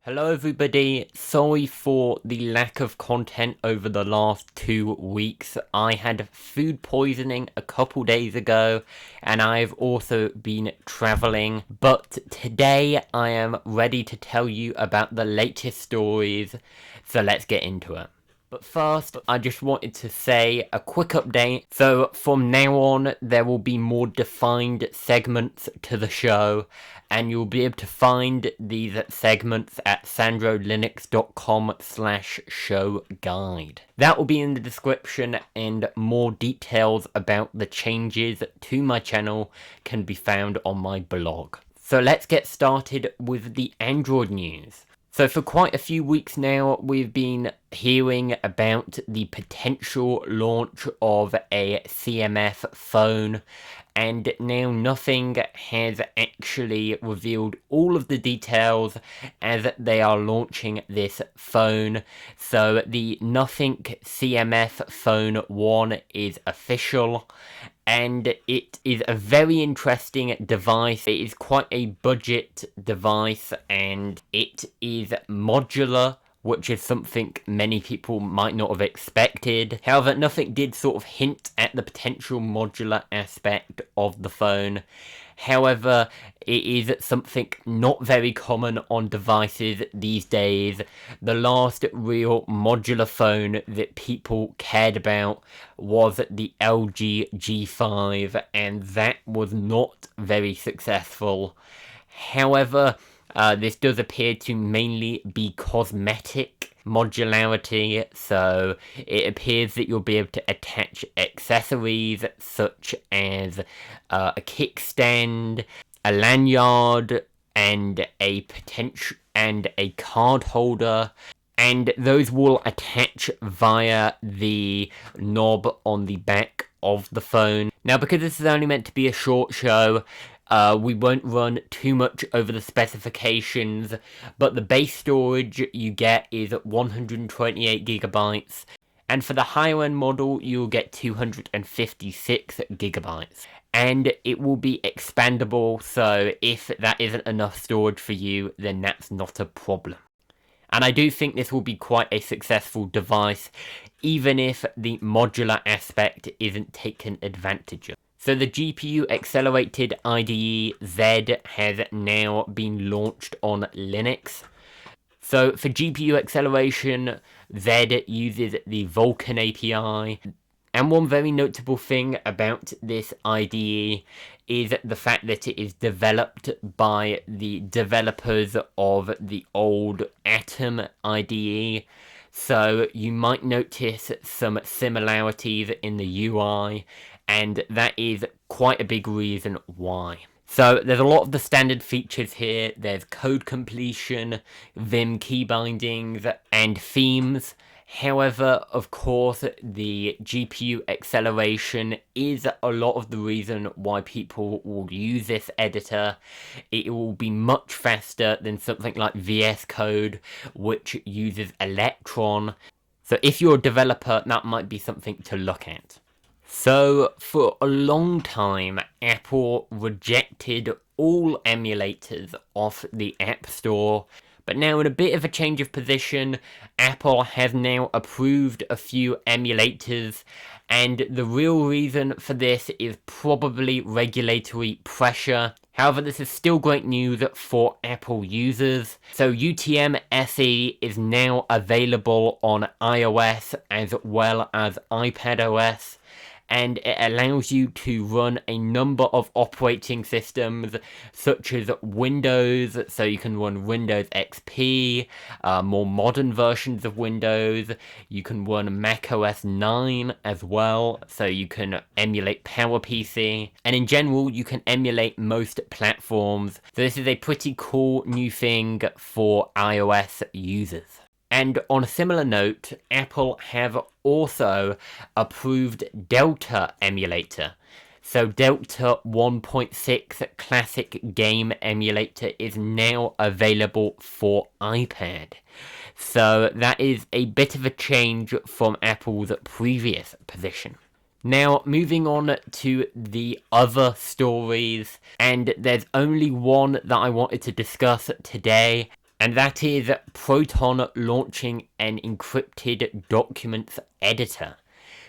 Hello everybody, sorry for the lack of content over the last 2 weeks. I had food poisoning a couple days ago and I've also been travelling, but today I am ready to tell you about the latest stories, so let's get into it. But first, I just wanted to say a quick update. So from now on, there will be more defined segments to the show, and you'll be able to find these segments at sandrolinux.com/show guide. That will be in the description, and more details about the changes to my channel can be found on my blog. So let's get started with the Android news. So for quite a few weeks now, we've been hearing about the potential launch of a CMF phone, and now nothing has actually revealed all of the details as they are launching this phone. So the Nothing CMF Phone One is official, and it is a very interesting device. It is quite a budget device, and it is modular, which is something many people might not have expected. However, Nothing did sort of hint at the potential modular aspect of the phone. However, it is something not very common on devices these days. The last real modular phone that people cared about was the LG G5, and that was not very successful. However, this does appear to mainly be cosmetic modularity, so it appears that you'll be able to attach accessories such as a kickstand, a lanyard, and a card holder, and those will attach via the knob on the back of the phone. Now, because this is only meant to be a short show, we won't run too much over the specifications, but the base storage you get is 128GB, and for the higher end model you'll get 256GB. And it will be expandable, so if that isn't enough storage for you, then that's not a problem. And I do think this will be quite a successful device, even if the modular aspect isn't taken advantage of. So the GPU accelerated IDE Z has now been launched on Linux. So for GPU acceleration, Z uses the Vulkan API. And one very notable thing about this IDE is the fact that it is developed by the developers of the old Atom IDE. So you might notice some similarities in the UI, and that is quite a big reason why. So there's a lot of the standard features here. There's code completion, Vim key bindings, and themes. However, of course, the GPU acceleration is a lot of the reason why people will use this editor. It will be much faster than something like VS Code, which uses Electron. So if you're a developer, that might be something to look at. So, for a long time, Apple rejected all emulators off the App Store, but now in a bit of a change of position, Apple has now approved a few emulators, and the real reason for this is probably regulatory pressure. However, this is still great news for Apple users. So UTM SE is now available on iOS as well as iPadOS, and it allows you to run a number of operating systems such as Windows, so you can run Windows XP, more modern versions of Windows. You can run Mac OS 9 as well, so you can emulate PowerPC, and in general you can emulate most platforms. So this is a pretty cool new thing for iOS users. And on a similar note, Apple have also approved Delta emulator. So Delta 1.6 Classic Game Emulator is now available for iPad. So that is a bit of a change from Apple's previous position. Now, moving on to the other stories, and there's only one that I wanted to discuss today, and that is Proton launching an encrypted documents editor.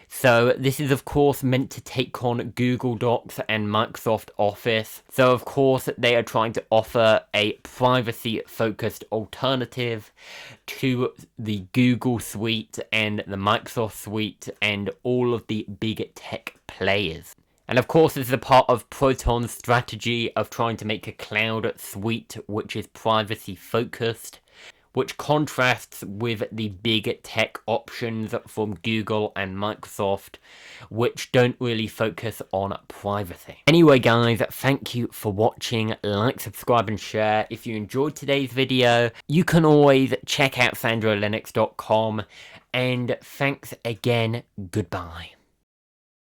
So this is of course meant to take on Google Docs and Microsoft Office. So of course they are trying to offer a privacy focused alternative to the Google suite and the Microsoft suite and all of the big tech players. And of course this is a part of Proton's strategy of trying to make a cloud suite which is privacy focused, which contrasts with the big tech options from Google and Microsoft, which don't really focus on privacy. Anyway guys, thank you for watching. Like, subscribe and share. If you enjoyed today's video, you can always check out sandrolinux.com, and thanks again. Goodbye.